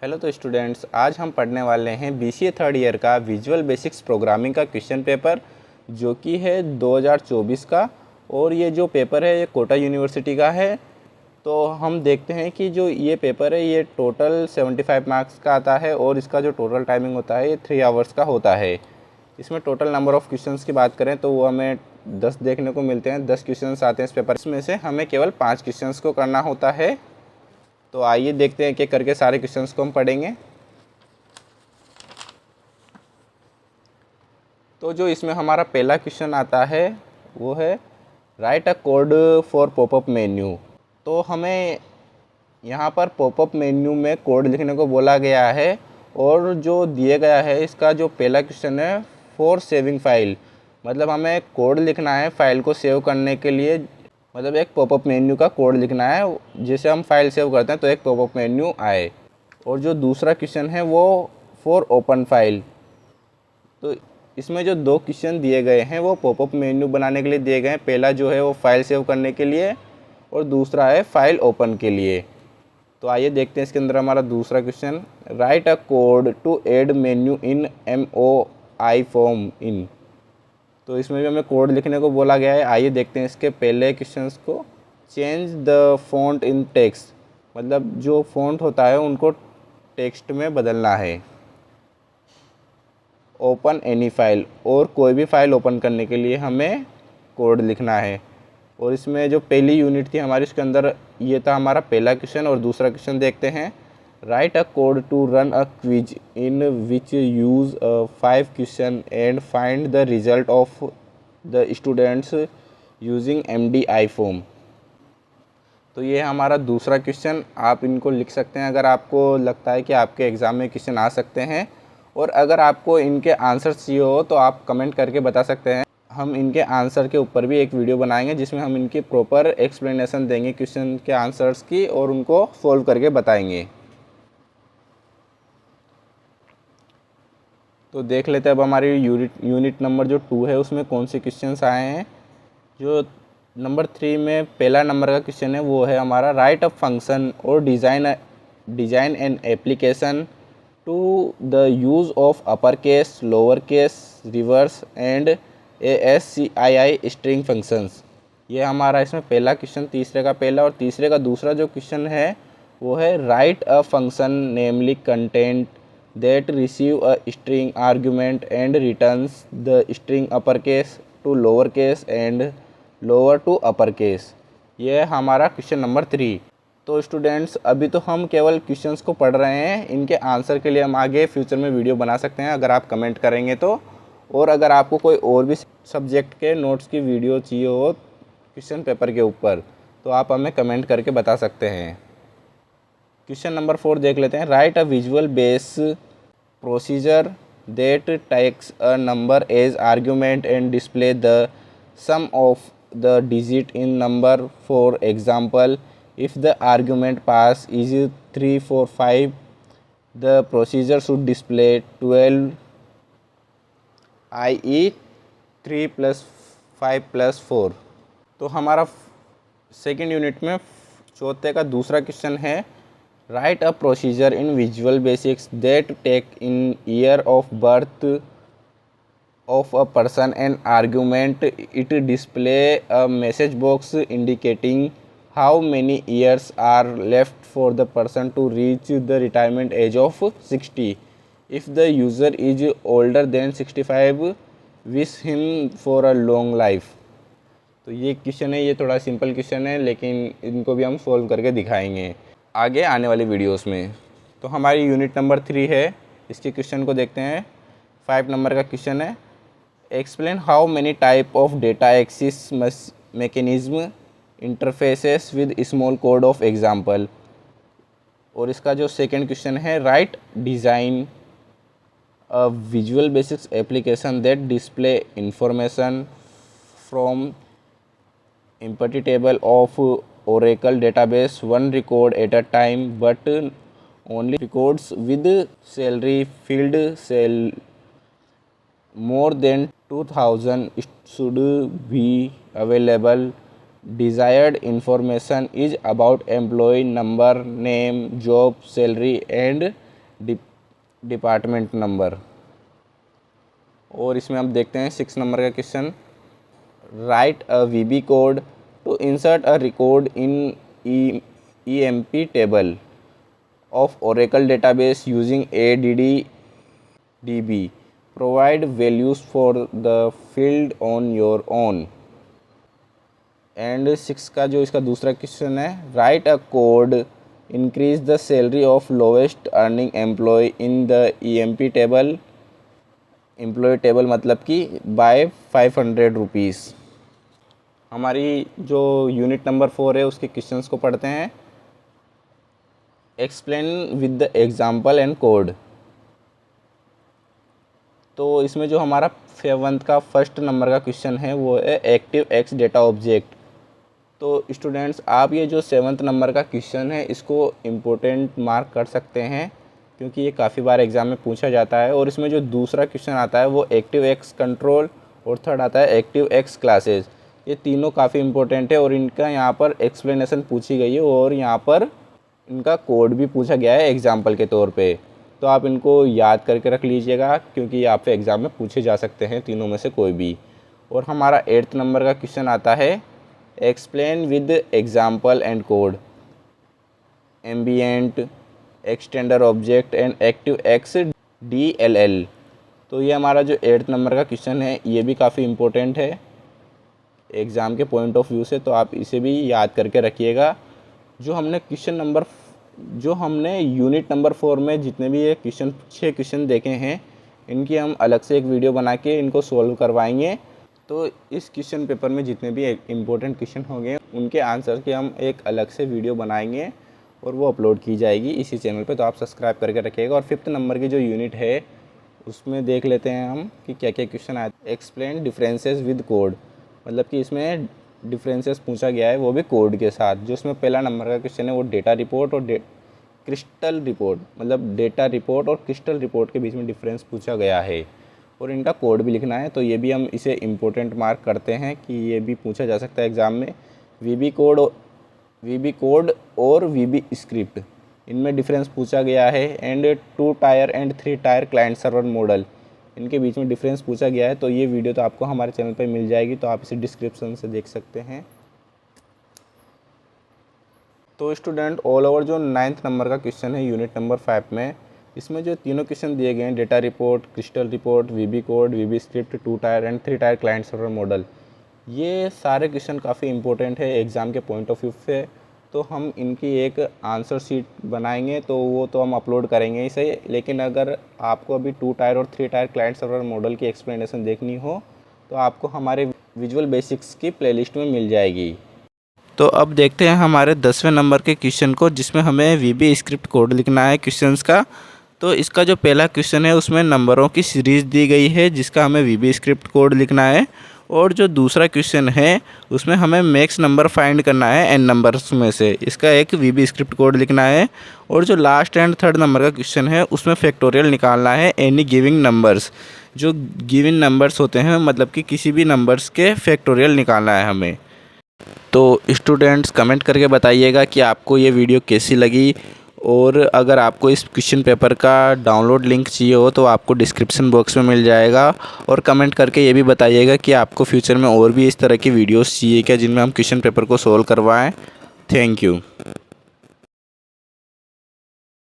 Hello तो students, आज हम पढ़ने वाले हैं बीसीए थर्ड ईयर का विजुअल बेसिक्स प्रोग्रामिंग का क्वेश्चन पेपर, जो कि है 2024 का। और ये जो पेपर है ये कोटा यूनिवर्सिटी का है। तो हम देखते हैं कि जो ये पेपर है ये टोटल 75 मार्क्स का आता है और इसका जो टोटल टाइमिंग होता है ये 3 आवर्स का होता है। इसमें टोटल नंबर ऑफ़ क्वेश्चंस की बात करें तो वो हमें 10 देखने को मिलते हैं। 10 क्वेश्चंस आते हैं इस पेपर, इसमें से हमें केवल 5 क्वेश्चंस को करना होता है। तो आइए देखते हैं कि करके सारे क्वेश्चंस को हम पढ़ेंगे। तो जो इसमें हमारा पहला क्वेश्चन आता है वो है write a code for popup menu. तो हमें यहाँ पर पॉपअप मेन्यू में कोड लिखने को बोला गया है और जो दिए गया है इसका जो पहला क्वेश्चन है फॉर सेविंग फाइल, मतलब हमें कोड लिखना है फाइल को सेव करने के लिए। मतलब एक पॉपअप मेन्यू का कोड लिखना है, जैसे हम फाइल सेव करते हैं तो एक पॉपअप मेन्यू आए। और जो दूसरा क्वेश्चन है वो फॉर ओपन फाइल। तो इसमें जो 2 क्वेश्चन दिए गए हैं वो पॉपअप मेन्यू बनाने के लिए दिए गए हैं। पहला जो है वो फाइल सेव करने के लिए और दूसरा है फाइल ओपन के लिए। तो आइए देखते हैं इसके अंदर हमारा दूसरा question, write a code to add menu in MOI form in. तो इसमें भी हमें कोड लिखने को बोला गया है। आइए देखते हैं इसके पहले क्वेश्चंस को। Change the font in text, मतलब जो फॉन्ट होता है उनको टेक्स्ट में बदलना है। ओपन एनी फाइल, और कोई भी फाइल ओपन करने के लिए हमें कोड लिखना है। और इसमें जो पहली यूनिट थी हमारी उसके अंदर ये था हमारा पहला क्वेश्चन। और दूसरा क्वेश्चन देखते हैं, write a code to run a quiz in which use 5 question and find the result of the students using MDI form. तो ये हमारा दूसरा क्वेश्चन, आप इनको लिख सकते हैं अगर आपको लगता है कि आपके एग्ज़ाम में क्वेश्चन आ सकते हैं। और अगर आपको इनके आंसर चाहिए हो तो आप कमेंट करके बता सकते हैं। हम इनके आंसर के ऊपर भी एक वीडियो बनाएंगे जिसमें हम इनकी प्रॉपर एक्सप्लेनेशन देंगे क्वेश्चन के आंसर्स की और उनको सॉल्व करके बताएंगे। तो देख लेते हैं अब हमारी यूनिट नंबर जो 2 है उसमें कौन से क्वेश्चंस आए हैं। जो नंबर 3 में पहला नंबर का क्वेश्चन है वो है हमारा राइट अ फंक्शन और design an application to the use of upper case, lower case, reverse and ASCII string functions. ये हमारा इसमें पहला क्वेश्चन, तीसरे का पहला और तीसरे का दूसरा जो क्वेश्चन है वो है write a function namely content that receive a string argument and returns the string upper case to lower case and lower to upper case. ये हमारा क्वेश्चन नंबर 3। तो स्टूडेंट्स अभी तो हम केवल क्वेश्चंस को पढ़ रहे हैं, इनके आंसर के लिए हम आगे फ्यूचर में वीडियो बना सकते हैं अगर आप कमेंट करेंगे तो। और अगर आपको कोई और भी सब्जेक्ट के नोट्स की वीडियो चाहिए हो क्वेश्चन पेपर के ऊपर तो आप हमें कमेंट करके बता सकते हैं। क्वेश्चन नंबर 4 देख लेते हैं, write a visual base procedure that takes a number as argument and display the sum of the digit in number. For example, if the argument pass is 3 4 5, the procedure should display 12, i.e. 3 + 5 + 4। तो हमारा second unit में चौथे का दूसरा question है, write a procedure in visual basics that take in year of birth of a person and argument it display a message box indicating how many years are left for the person to reach the retirement age of 60. If the user is older than 65, wish him for a long life। तो ये question है, ये थोड़ा simple question है लेकिन इनको भी हम सोल्व करके दिखाएंगे आगे आने वाली वीडियोस में। तो हमारी यूनिट नंबर 3 है, इसके क्वेश्चन को देखते हैं। 5 नंबर का क्वेश्चन है, explain how many type of data access mechanism interfaces with small code of example. और इसका जो सेकंड क्वेश्चन है, write design a visual basics application that display information from empty table of Oracle database, one record at a time but only records with salary field cell more than 2000 should be available. Desired information is about employee number, name, job, salary and department number. और इसमें हम देखते हैं 6 number का question, write a VB code to insert a record in EMP table of Oracle database using ADDDB. Provide values for the field on your own. And 6 का जो इसका दूसरा क्वेश्चन है, write a code increase the salary of lowest earning employee in the EMP table, employee table मतलब कि bye 500 rupees. हमारी जो unit number 4 है उसके क्वेश्चंस को पढ़ते हैं। Explain with the example and code. तो इसमें जो हमारा 7th का फर्स्ट नंबर का क्वेश्चन है वो है एक्टिव एक्स डेटा ऑब्जेक्ट। तो स्टूडेंट्स आप ये जो 7th नंबर का क्वेश्चन है इसको इम्पोर्टेंट मार्क कर सकते हैं क्योंकि ये काफ़ी बार एग्ज़ाम में पूछा जाता है। और इसमें जो दूसरा क्वेश्चन आता है वो एक्टिव एक्स कंट्रोल और थर्ड आता है एक्टिव एक्स क्लासेस। ये तीनों काफ़ी इम्पोर्टेंट है और इनका यहाँ पर एक्सप्लेनेशन पूछी गई है और यहाँ पर इनका कोड भी पूछा गया है एग्जाम्पल के तौर पे। तो आप इनको याद करके रख लीजिएगा क्योंकि आपसे एग्ज़ाम में पूछे जा सकते हैं तीनों में से कोई भी। और हमारा 8th नंबर का क्वेश्चन आता है explain with example and code ambient extender object and active x DLL। तो ये हमारा जो 8th नंबर का क्वेश्चन है ये भी काफ़ी इम्पोर्टेंट है एग्ज़ाम के पॉइंट ऑफ व्यू से, तो आप इसे भी याद करके रखिएगा। जो हमने यूनिट नंबर 4 में जितने भी ये 6 क्वेश्चन देखे हैं इनकी हम अलग से एक वीडियो बना के इनको सॉल्व करवाएंगे। तो इस क्वेश्चन पेपर में जितने भी इम्पोर्टेंट क्वेश्चन होंगे उनके आंसर की हम एक अलग से वीडियो बनाएंगे और वो अपलोड की जाएगी इसी चैनल पे, तो आप सब्सक्राइब करके रखिएगा। और 5th नंबर की जो यूनिट है उसमें देख लेते हैं हम कि क्या क्या क्वेश्चन आए। एक्सप्लेन डिफरेंसेस विद कोड, मतलब कि इसमें डिफरेंसेस पूछा गया है वो भी कोड के साथ। जो इसमें पहला नंबर का क्वेश्चन है वो डेटा रिपोर्ट और क्रिस्टल रिपोर्ट, मतलब डेटा रिपोर्ट और क्रिस्टल रिपोर्ट के बीच में डिफरेंस पूछा गया है और इनका कोड भी लिखना है। तो ये भी हम इसे इम्पोर्टेंट मार्क करते हैं कि ये भी पूछा जा सकता है एग्ज़ाम में। VB कोड और VB स्क्रिप्ट, इनमें डिफरेंस पूछा गया है। And 2 tyre and 3 tyre client server model, इनके बीच में डिफरेंस पूछा गया है। तो ये वीडियो तो आपको हमारे चैनल पर मिल जाएगी, तो आप इसे डिस्क्रिप्शन से देख सकते हैं। तो स्टूडेंट ऑल ओवर जो 9th नंबर का क्वेश्चन है यूनिट नंबर 5 में, इसमें जो तीनों क्वेश्चन दिए गए हैं data report, crystal report, VB code, VB script, 2 tyre and 3 tyre client server model, ये सारे क्वेश्चन काफ़ी इंपॉर्टेंट है एग्ज़ाम के पॉइंट ऑफ व्यू से। तो हम इनकी एक आंसर शीट बनाएंगे तो वो तो हम अपलोड करेंगे ही सही, लेकिन अगर आपको अभी 2 टायर और 3 टायर क्लाइंट सर्वर मॉडल की एक्सप्लेनेशन देखनी हो तो आपको हमारे विजुअल बेसिक्स की प्लेलिस्ट में मिल जाएगी। तो अब देखते हैं हमारे 10वें नंबर के क्वेश्चन को, जिसमें हमें VB स्क्रिप्ट कोड लिखना है क्वेश्चंस का। तो इसका जो पहला क्वेश्चन है उसमें नंबरों की सीरीज़ दी गई है जिसका हमें VB स्क्रिप्ट कोड लिखना है। और जो दूसरा क्वेश्चन है उसमें हमें मैक्स नंबर फाइंड करना है n नंबर्स में से, इसका एक VB स्क्रिप्ट कोड लिखना है। और जो लास्ट एंड 3rd नंबर का क्वेश्चन है उसमें फैक्टोरियल निकालना है एनी गिविंग नंबर्स। जो गिविंग नंबर्स होते हैं मतलब कि किसी भी नंबर्स के फैक्टोरियल निकालना है हमें। तो स्टूडेंट्स कमेंट करके बताइएगा कि आपको ये वीडियो कैसी लगी, और अगर आपको इस क्वेश्चन पेपर का डाउनलोड लिंक चाहिए हो तो आपको डिस्क्रिप्शन बॉक्स में मिल जाएगा। और कमेंट करके ये भी बताइएगा कि आपको फ्यूचर में और भी इस तरह की वीडियोस चाहिए क्या जिनमें हम क्वेश्चन पेपर को सोल्व करवाएं। Thank you.